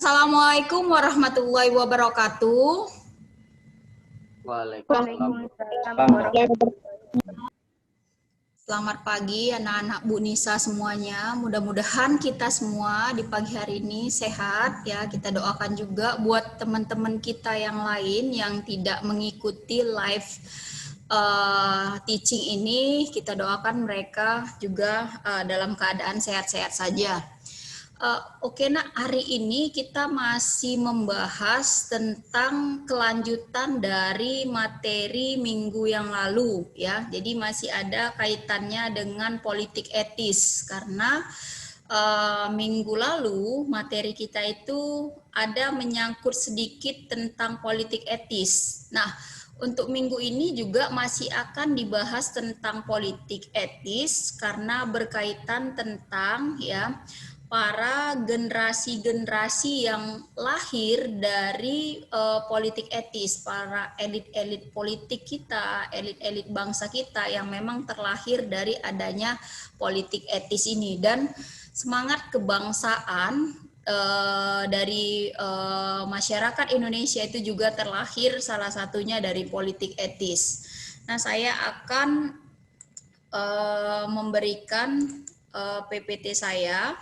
Assalamualaikum warahmatullahi wabarakatuh. Waalaikumsalam. Selamat pagi anak-anak Bu Nisa semuanya. Mudah-mudahan kita semua di pagi hari ini sehat ya. Kita doakan juga buat teman-teman kita yang lain yang tidak mengikuti live teaching ini. Kita doakan mereka juga dalam keadaan sehat-sehat saja. Oke, nak, hari ini kita masih membahas tentang kelanjutan dari materi minggu yang lalu ya. Jadi masih ada kaitannya dengan politik etis karena minggu lalu materi kita itu ada menyangkut sedikit tentang politik etis. Nah, untuk minggu ini juga masih akan dibahas tentang politik etis karena berkaitan tentang ya para generasi-generasi yang lahir dari politik etis, para elit-elit politik kita, elit-elit bangsa kita yang memang terlahir dari adanya politik etis ini. Dan semangat kebangsaan dari masyarakat Indonesia itu juga terlahir salah satunya dari politik etis. Nah, saya akan memberikan PPT saya.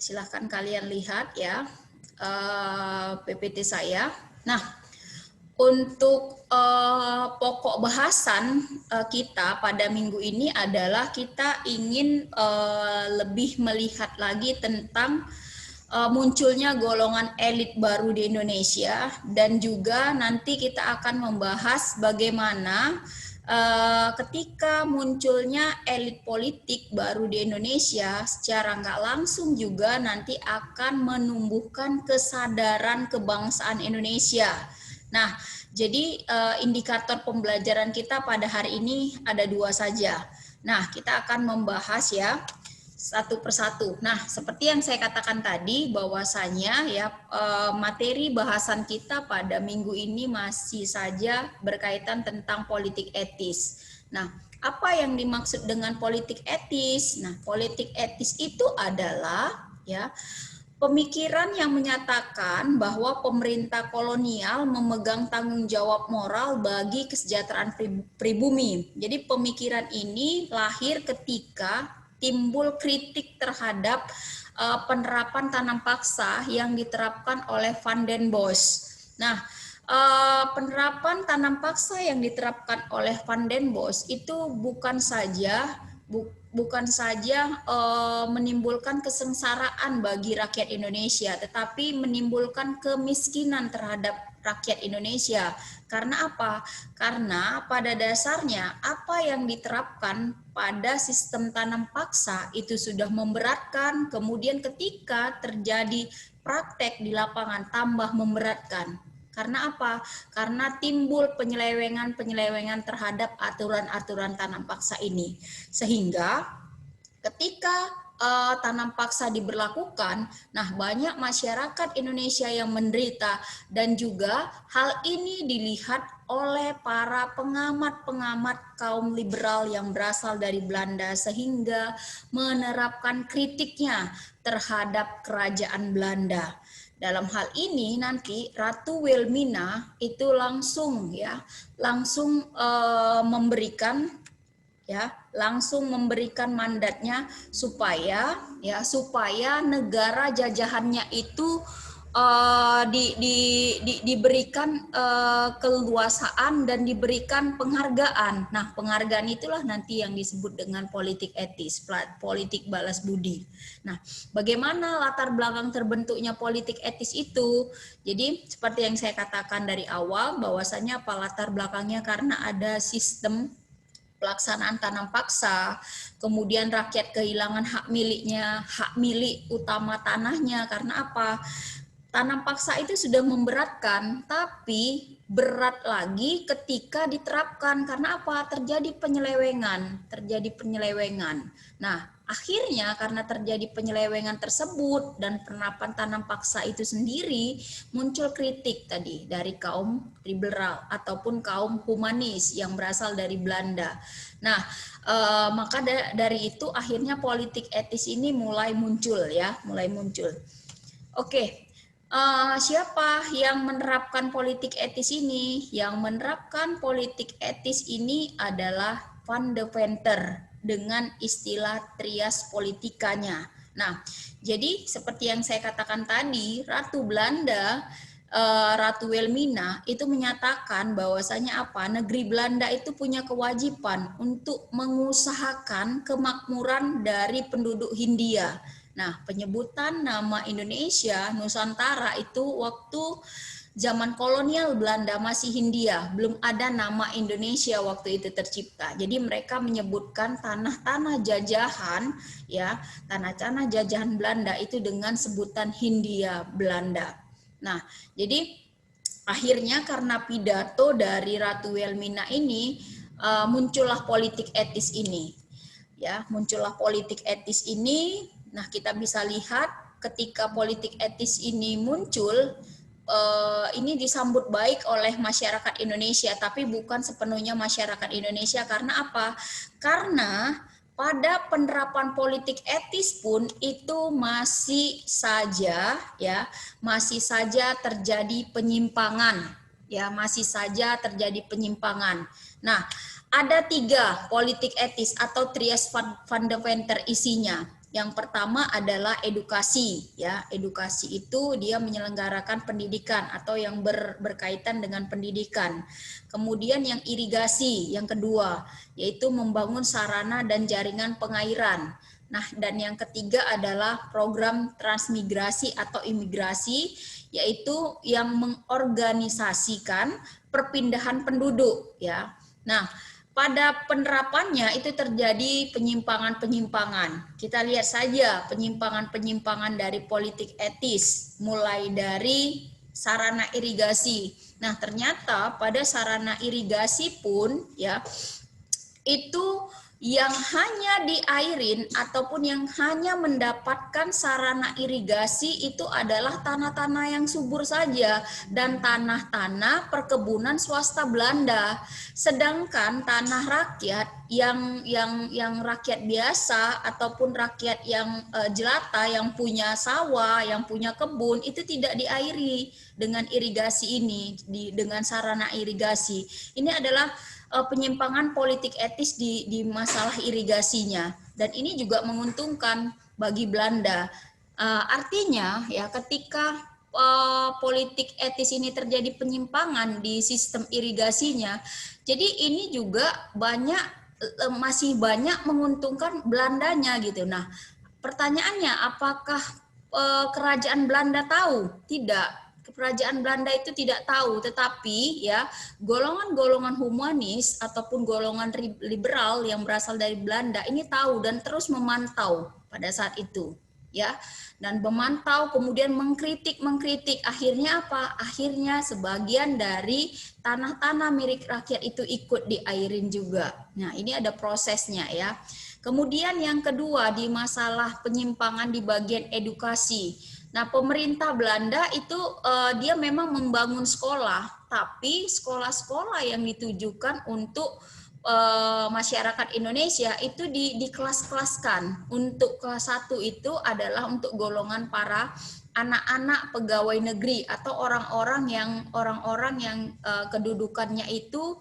Silahkan kalian lihat ya PPT saya. Nah, untuk pokok bahasan kita pada minggu ini adalah kita ingin lebih melihat lagi tentang munculnya golongan elit baru di Indonesia, dan juga nanti kita akan membahas bagaimana ketika munculnya elit politik baru di Indonesia secara nggak langsung juga nanti akan menumbuhkan kesadaran kebangsaan Indonesia. Nah, jadi indikator pembelajaran kita pada hari ini ada 2 saja. Nah, kita akan membahas ya satu persatu. Nah, seperti yang saya katakan tadi bahwasanya ya materi bahasan kita pada minggu ini masih saja berkaitan tentang politik etis. Nah, apa yang dimaksud dengan politik etis? Nah, politik etis itu adalah ya pemikiran yang menyatakan bahwa pemerintah kolonial memegang tanggung jawab moral bagi kesejahteraan pribumi. Jadi pemikiran ini lahir ketika timbul kritik terhadap penerapan tanam paksa yang diterapkan oleh Van den Bosch. Nah, penerapan tanam paksa yang diterapkan oleh Van den Bosch itu bukan saja menimbulkan kesengsaraan bagi rakyat Indonesia, tetapi menimbulkan kemiskinan terhadap rakyat Indonesia. Karena apa? Karena pada dasarnya apa yang diterapkan pada sistem tanam paksa itu sudah memberatkan, kemudian ketika terjadi praktek di lapangan tambah memberatkan. Karena apa? Karena timbul penyelewengan terhadap aturan-aturan tanam paksa ini. Sehingga ketika tanam paksa diberlakukan, nah banyak masyarakat Indonesia yang menderita, dan juga hal ini dilihat oleh para pengamat-pengamat kaum liberal yang berasal dari Belanda sehingga menerapkan kritiknya terhadap kerajaan Belanda. Dalam hal ini nanti Ratu Wilmina itu langsung memberikan mandatnya supaya negara jajahannya itu diberikan keleluasaan dan diberikan penghargaan. Nah, penghargaan itulah nanti yang disebut dengan politik etis, politik balas budi. Nah, bagaimana latar belakang terbentuknya politik etis itu? Jadi, seperti yang saya katakan dari awal, bahwasanya apa latar belakangnya, karena ada sistem pelaksanaan tanam paksa, kemudian rakyat kehilangan hak miliknya, hak milik utama tanahnya. Karena apa? Tanam paksa itu sudah memberatkan, tapi berat lagi ketika diterapkan. Karena apa? Terjadi penyelewengan. Nah, akhirnya karena terjadi penyelewengan tersebut dan penerapan tanam paksa itu sendiri, muncul kritik tadi dari kaum liberal ataupun kaum humanis yang berasal dari Belanda. Nah, maka dari itu akhirnya politik etis ini mulai muncul ya, mulai muncul. Oke, siapa yang menerapkan politik etis ini? Yang menerapkan politik etis ini adalah Van de Venter dengan istilah trias politikanya. Nah, jadi seperti yang saya katakan tadi, Ratu Belanda, Ratu Wilhelmina itu menyatakan bahwasanya apa? Negeri Belanda itu punya kewajiban untuk mengusahakan kemakmuran dari penduduk Hindia. Nah, penyebutan nama Indonesia, Nusantara itu waktu zaman kolonial Belanda masih Hindia, belum ada nama Indonesia waktu itu tercipta. Jadi mereka menyebutkan tanah-tanah jajahan ya, tanah-tanah jajahan Belanda itu dengan sebutan Hindia Belanda. Nah, jadi akhirnya karena pidato dari Ratu Wilhelmina ini muncullah politik etis ini. Ya, muncullah politik etis ini. Nah, kita bisa lihat ketika politik etis ini muncul, ini disambut baik oleh masyarakat Indonesia, tapi bukan sepenuhnya masyarakat Indonesia. Karena apa? Karena pada penerapan politik etis pun itu masih saja terjadi penyimpangan, ya masih saja terjadi penyimpangan. Nah, ada 3 politik etis atau trias Van de Venter isinya. Yang pertama adalah edukasi, ya. Edukasi itu dia menyelenggarakan pendidikan atau yang berkaitan dengan pendidikan. Kemudian yang irigasi, yang kedua, yaitu membangun sarana dan jaringan pengairan. Nah, dan yang ketiga adalah program transmigrasi atau imigrasi, yaitu yang mengorganisasikan perpindahan penduduk, ya. Nah, pada penerapannya itu terjadi penyimpangan-penyimpangan. Kita lihat saja penyimpangan-penyimpangan dari politik etis, mulai dari sarana irigasi. Nah, ternyata pada sarana irigasi pun ya itu yang hanya diairin ataupun yang hanya mendapatkan sarana irigasi itu adalah tanah-tanah yang subur saja dan tanah-tanah perkebunan swasta Belanda. Sedangkan tanah rakyat yang rakyat biasa ataupun rakyat yang jelata yang punya sawah, yang punya kebun itu tidak diairi dengan irigasi ini, dengan sarana irigasi. Ini adalah penyimpangan politik etis di masalah irigasinya, dan ini juga menguntungkan bagi Belanda. Artinya ya ketika politik etis ini terjadi penyimpangan di sistem irigasinya, jadi ini juga masih banyak menguntungkan Belandanya gitu. Nah, pertanyaannya apakah kerajaan Belanda tahu? Tidak. Kerajaan Belanda itu tidak tahu, tetapi ya golongan-golongan humanis ataupun golongan liberal yang berasal dari Belanda ini tahu dan terus memantau pada saat itu, ya. Dan memantau kemudian mengkritik. Akhirnya apa? Akhirnya sebagian dari tanah-tanah milik rakyat itu ikut diairin juga. Nah, ini ada prosesnya ya. Kemudian yang kedua di masalah penyimpangan di bagian edukasi. Nah, pemerintah Belanda itu dia memang membangun sekolah, tapi sekolah-sekolah yang ditujukan untuk masyarakat Indonesia itu dikelas-kelaskan. Untuk kelas 1 itu adalah untuk golongan para anak-anak pegawai negeri atau orang-orang yang kedudukannya itu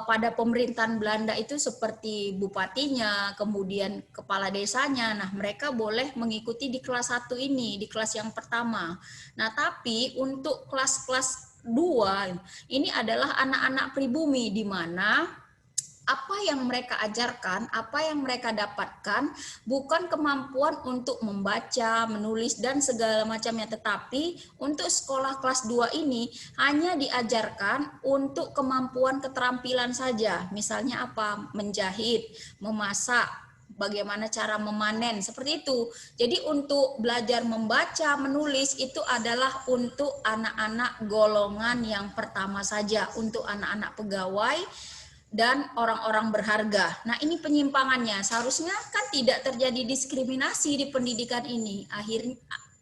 pada pemerintahan Belanda itu seperti bupatinya, kemudian kepala desanya. Nah, mereka boleh mengikuti di kelas 1 ini, di kelas yang pertama. Nah, tapi untuk kelas-kelas 2 ini adalah anak-anak pribumi, di mana apa yang mereka ajarkan, apa yang mereka dapatkan bukan kemampuan untuk membaca, menulis dan segala macamnya, tetapi untuk sekolah kelas 2 ini hanya diajarkan untuk kemampuan keterampilan saja. Misalnya apa? Menjahit, memasak, bagaimana cara memanen, seperti itu. Jadi untuk belajar membaca, menulis itu adalah untuk anak-anak golongan yang pertama saja, untuk anak-anak pegawai dan orang-orang berharga. Nah, ini penyimpangannya. Seharusnya kan tidak terjadi diskriminasi di pendidikan ini.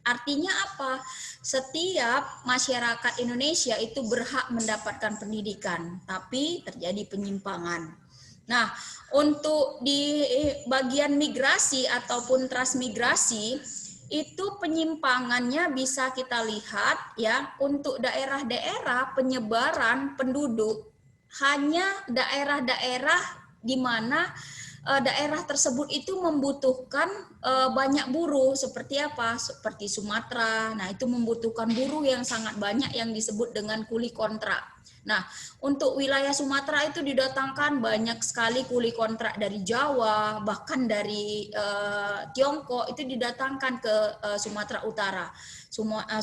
Artinya apa? Setiap masyarakat Indonesia itu berhak mendapatkan pendidikan, tapi terjadi penyimpangan. Nah, untuk di bagian migrasi ataupun transmigrasi, itu penyimpangannya bisa kita lihat ya, untuk daerah-daerah penyebaran penduduk hanya daerah-daerah di mana daerah tersebut itu membutuhkan banyak buruh. Seperti apa? Seperti Sumatera. Nah, itu membutuhkan buruh yang sangat banyak yang disebut dengan kuli kontrak. Nah, untuk wilayah Sumatera itu didatangkan banyak sekali kuli kontrak dari Jawa, bahkan dari Tiongkok itu didatangkan ke Sumatera Utara,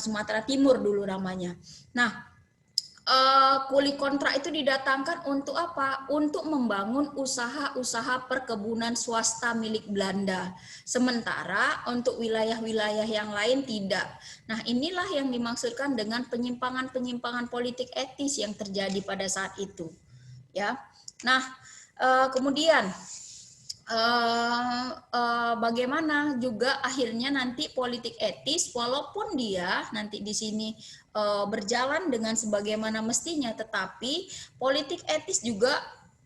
Sumatera Timur dulu namanya. Nah, kuli kontrak itu didatangkan untuk apa? Untuk membangun usaha-usaha perkebunan swasta milik Belanda. Sementara untuk wilayah-wilayah yang lain tidak. Nah, inilah yang dimaksudkan dengan penyimpangan-penyimpangan politik etis yang terjadi pada saat itu. Ya. Nah, kemudian bagaimana juga akhirnya nanti politik etis, walaupun dia nanti di sini berjalan dengan sebagaimana mestinya, tetapi politik etis juga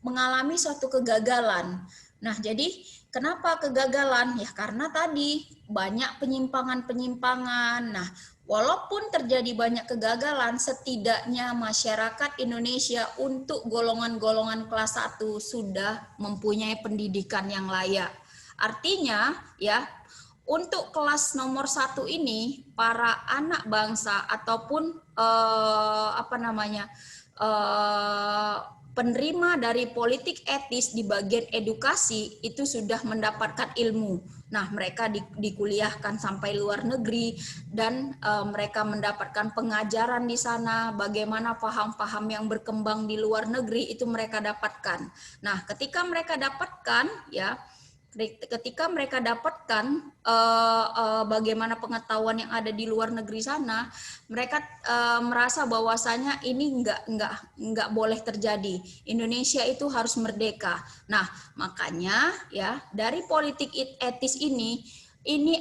mengalami suatu kegagalan. Nah, jadi kenapa kegagalan? Ya karena tadi banyak penyimpangan-penyimpangan. Nah, walaupun terjadi banyak kegagalan, setidaknya masyarakat Indonesia untuk golongan-golongan kelas 1 sudah mempunyai pendidikan yang layak. Artinya, ya, untuk kelas nomor 1 ini, para anak bangsa ataupun penerima dari politik etis di bagian edukasi itu sudah mendapatkan ilmu. Nah, mereka dikuliahkan sampai luar negeri dan mereka mendapatkan pengajaran di sana, bagaimana paham-paham yang berkembang di luar negeri itu mereka dapatkan. Nah, ketika mereka dapatkan bagaimana pengetahuan yang ada di luar negeri sana, mereka merasa bahwasanya ini nggak boleh terjadi. Indonesia itu harus merdeka. Nah, makanya ya dari politik etis ini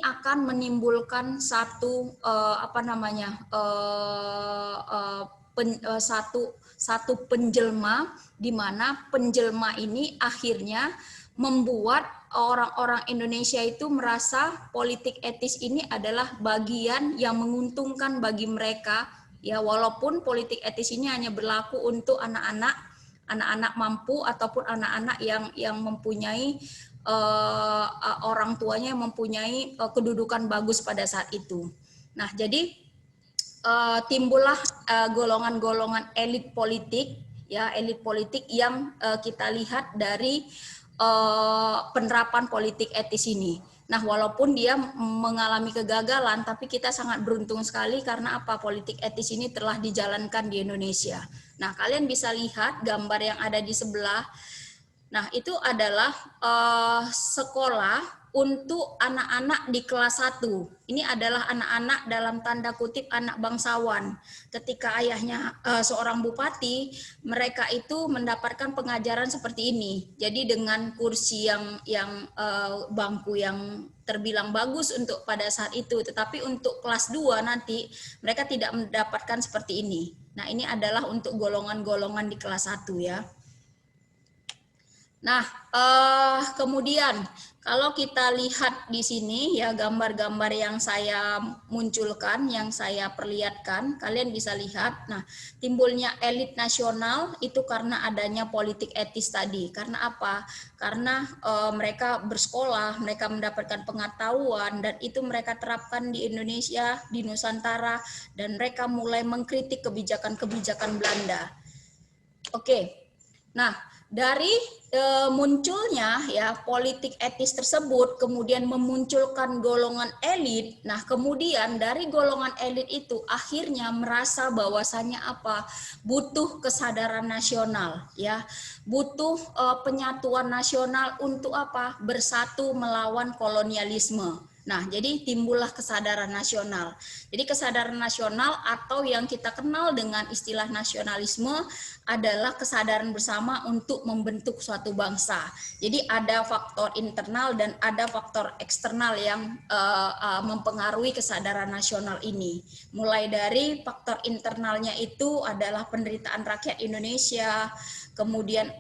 akan menimbulkan satu satu penjelma, di mana penjelma ini akhirnya membuat orang-orang Indonesia itu merasa politik etis ini adalah bagian yang menguntungkan bagi mereka, ya, walaupun politik etis ini hanya berlaku untuk anak-anak mampu ataupun anak-anak yang mempunyai orang tuanya yang mempunyai kedudukan bagus pada saat itu. Nah, jadi timbullah golongan-golongan elit politik, ya, elit politik yang kita lihat dari penerapan politik etis ini. Nah, walaupun dia mengalami kegagalan, tapi kita sangat beruntung sekali karena apa? Politik etis ini telah dijalankan di Indonesia. Nah, kalian bisa lihat gambar yang ada di sebelah. Nah, itu adalah sekolah untuk anak-anak di kelas 1. Ini adalah anak-anak dalam tanda kutip anak bangsawan. Ketika ayahnya seorang bupati, mereka itu mendapatkan pengajaran seperti ini. Jadi dengan kursi yang bangku yang terbilang bagus untuk pada saat itu, tetapi untuk kelas 2 nanti mereka tidak mendapatkan seperti ini. Nah, ini adalah untuk golongan-golongan di kelas 1 ya. Nah, kemudian kalau kita lihat di sini ya gambar-gambar yang saya munculkan, yang saya perlihatkan, kalian bisa lihat. Nah, timbulnya elit nasional itu karena adanya politik etis tadi. Karena apa? Karena mereka bersekolah, mereka mendapatkan pengetahuan, dan itu mereka terapkan di Indonesia, di Nusantara, dan mereka mulai mengkritik kebijakan-kebijakan Belanda. Oke. Nah, dari munculnya ya politik etis tersebut kemudian memunculkan golongan elit. Nah, kemudian dari golongan elit itu akhirnya merasa bahwasannya apa? Butuh kesadaran nasional ya. Butuh penyatuan nasional untuk apa? Bersatu melawan kolonialisme. Nah, jadi timbullah kesadaran nasional. Jadi kesadaran nasional atau yang kita kenal dengan istilah nasionalisme adalah kesadaran bersama untuk membentuk suatu bangsa. Jadi ada faktor internal dan ada faktor eksternal yang mempengaruhi kesadaran nasional ini. Mulai dari faktor internalnya itu adalah penderitaan rakyat Indonesia, kemudian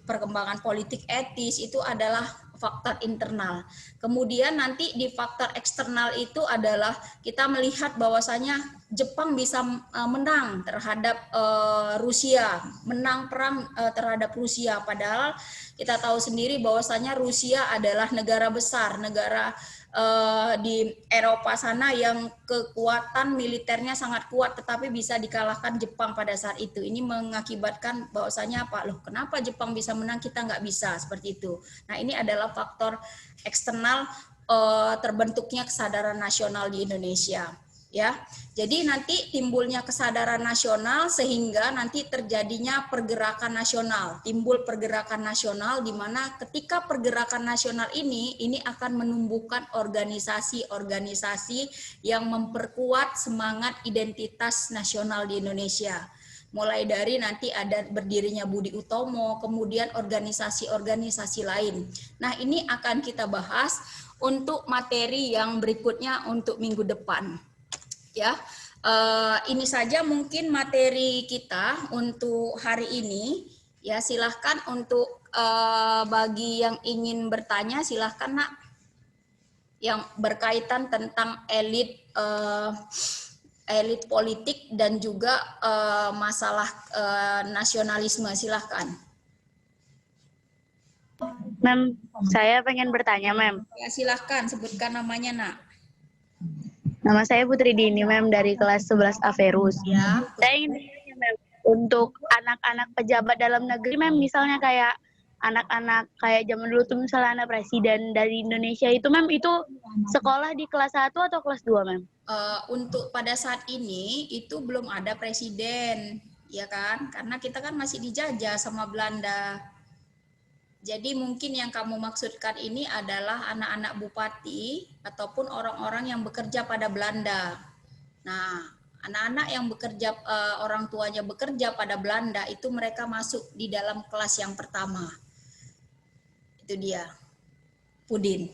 perkembangan politik etis itu adalah faktor internal. Kemudian nanti di faktor eksternal itu adalah kita melihat bahwasanya Jepang bisa menang terhadap Rusia, menang perang terhadap Rusia. Padahal kita tahu sendiri bahwasanya Rusia adalah negara besar, negara di Eropa sana yang kekuatan militernya sangat kuat, tetapi bisa dikalahkan Jepang pada saat itu. Ini mengakibatkan bahwasanya apa? Loh, kenapa Jepang bisa menang, kita nggak bisa, seperti itu. Nah, ini adalah faktor eksternal terbentuknya kesadaran nasional di Indonesia. Ya, jadi nanti timbulnya kesadaran nasional sehingga nanti terjadinya pergerakan nasional, timbul pergerakan nasional di mana ketika pergerakan nasional ini akan menumbuhkan organisasi-organisasi yang memperkuat semangat identitas nasional di Indonesia. Mulai dari nanti ada berdirinya Budi Utomo, kemudian organisasi-organisasi lain. Nah, ini akan kita bahas untuk materi yang berikutnya untuk minggu depan. Ya, ini saja mungkin materi kita untuk hari ini. Ya, silahkan untuk bagi yang ingin bertanya, silahkan Nak. Yang berkaitan tentang elit politik dan juga masalah nasionalisme, silahkan. Mem, saya pengen bertanya, Mem. Ya, silahkan sebutkan namanya, Nak. Nama saya Putri Dini, Mem, dari kelas 11 Averus. Ya. Saya ingin bertanya, Mem, untuk anak-anak pejabat dalam negeri, Mem, misalnya kayak anak-anak kayak zaman dulu tuh misalnya anak presiden dari Indonesia itu, Mem, itu sekolah di kelas 1 atau kelas 2, Mem? Untuk pada saat ini itu belum ada presiden, ya kan? Karena kita kan masih dijajah sama Belanda. Jadi mungkin yang kamu maksudkan ini adalah anak-anak bupati ataupun orang-orang yang bekerja pada Belanda. Nah, anak-anak yang bekerja, orang tuanya bekerja pada Belanda itu mereka masuk di dalam kelas yang pertama. Itu dia, Pudin.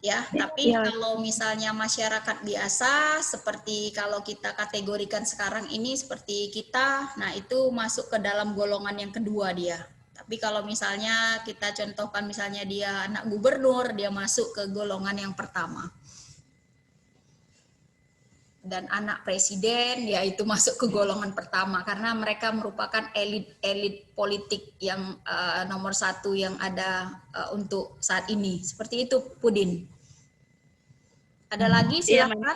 Ya, tapi kalau misalnya masyarakat biasa, seperti kalau kita kategorikan sekarang ini seperti kita, nah itu masuk ke dalam golongan yang kedua dia. Tapi kalau misalnya kita contohkan misalnya dia anak gubernur, dia masuk ke golongan yang pertama. Dan anak presiden, ya itu masuk ke golongan pertama karena mereka merupakan elit politik yang nomor satu yang ada untuk saat ini. Seperti itu, Pudin. Ada lagi, silakan. Ya,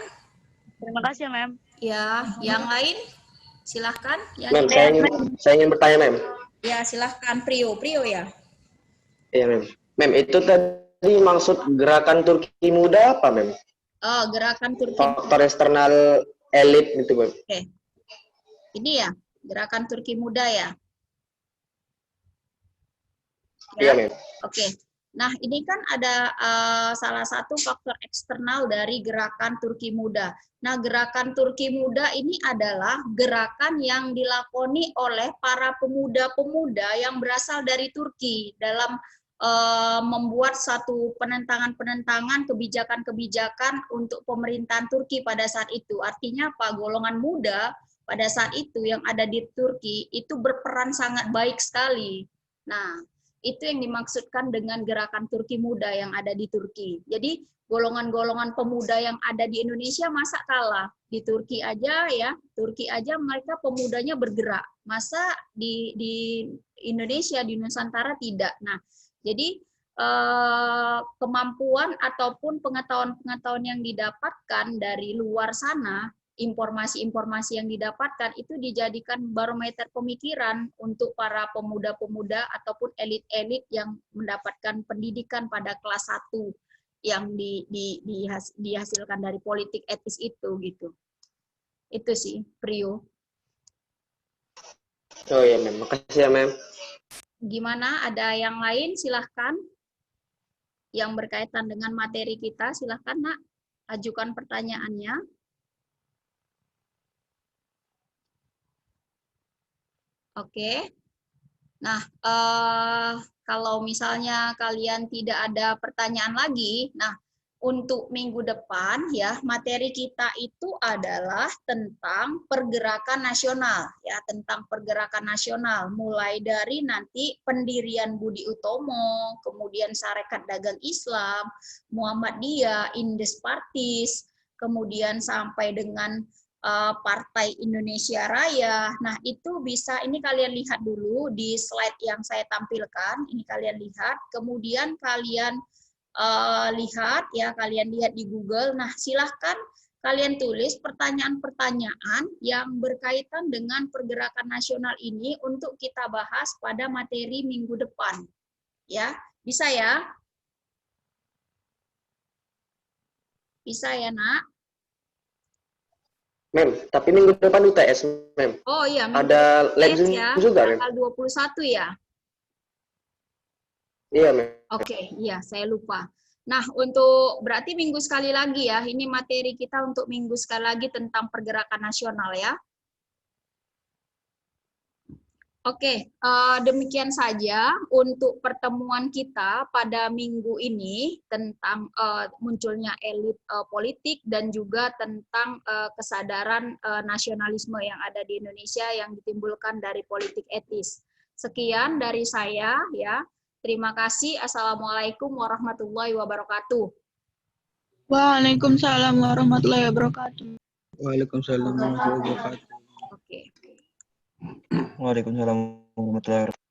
terima kasih, Mem. Ya, yang lain silahkan. Mem, saya ingin bertanya, Mem. Ya, silahkan. Prio ya. Iya, Mem. Mem, itu tadi maksud gerakan Turki Muda apa, Mem? Oh, gerakan Turki. Faktor eksternal elit gitu, Mem. Oke. Ini ya, gerakan Turki Muda ya. Iya, Mem. Oke. Nah, ini kan ada salah satu faktor eksternal dari gerakan Turki Muda. Nah, gerakan Turki Muda ini adalah gerakan yang dilakoni oleh para pemuda-pemuda yang berasal dari Turki dalam membuat satu penentangan-penentangan kebijakan-kebijakan untuk pemerintahan Turki pada saat itu. Artinya apa? Golongan muda pada saat itu yang ada di Turki itu berperan sangat baik sekali. Nah, itu yang dimaksudkan dengan gerakan Turki Muda yang ada di Turki. Jadi golongan-golongan pemuda yang ada di Indonesia masa kalah. Di Turki aja ya, Turki aja mereka pemudanya bergerak. Masa di Indonesia, di Nusantara tidak. Nah, jadi kemampuan ataupun pengetahuan-pengetahuan yang didapatkan dari luar sana, informasi-informasi yang didapatkan itu dijadikan barometer pemikiran untuk para pemuda-pemuda ataupun elit-elit yang mendapatkan pendidikan pada kelas 1 yang dihasilkan dari politik etis itu gitu. Itu sih, Prio. Oh iya, Mem. Makasih ya, Mem. Gimana? Ada yang lain? Silahkan. yang berkaitan dengan materi kita. Silahkan Nak, ajukan pertanyaannya. Oke. Nah, kalau misalnya kalian tidak ada pertanyaan lagi, nah untuk minggu depan ya materi kita itu adalah tentang pergerakan nasional ya, tentang pergerakan nasional mulai dari nanti pendirian Budi Utomo, kemudian Sarekat Dagang Islam, Muhammadiyah, Indes Partis, kemudian sampai dengan Partai Indonesia Raya. Nah, itu bisa, ini kalian lihat dulu di slide yang saya tampilkan, ini kalian lihat, kemudian kalian lihat ya, kalian lihat di Google. Nah, silahkan kalian tulis pertanyaan-pertanyaan yang berkaitan dengan pergerakan nasional ini untuk kita bahas pada materi minggu depan. Ya, bisa ya? Bisa ya, Nak? Mem, tapi minggu depan UTS, Mem. Oh iya, minggu ada live Zoom ya, juga, Mem. tanggal 21 ya? Iya, Mem. Oke, iya, saya lupa. Nah, untuk berarti minggu sekali lagi ya, ini materi kita untuk minggu sekali lagi tentang pergerakan nasional ya. Oke, demikian saja untuk pertemuan kita pada minggu ini tentang munculnya elit politik dan juga tentang kesadaran nasionalisme yang ada di Indonesia yang ditimbulkan dari politik etis. Sekian dari saya ya. Terima kasih. Assalamualaikum warahmatullahi wabarakatuh. Waalaikumsalam warahmatullahi wabarakatuh. Waalaikumsalam warahmatullahi wabarakatuh. Oke. Waalaikumsalam warahmatullahi wabarakatuh.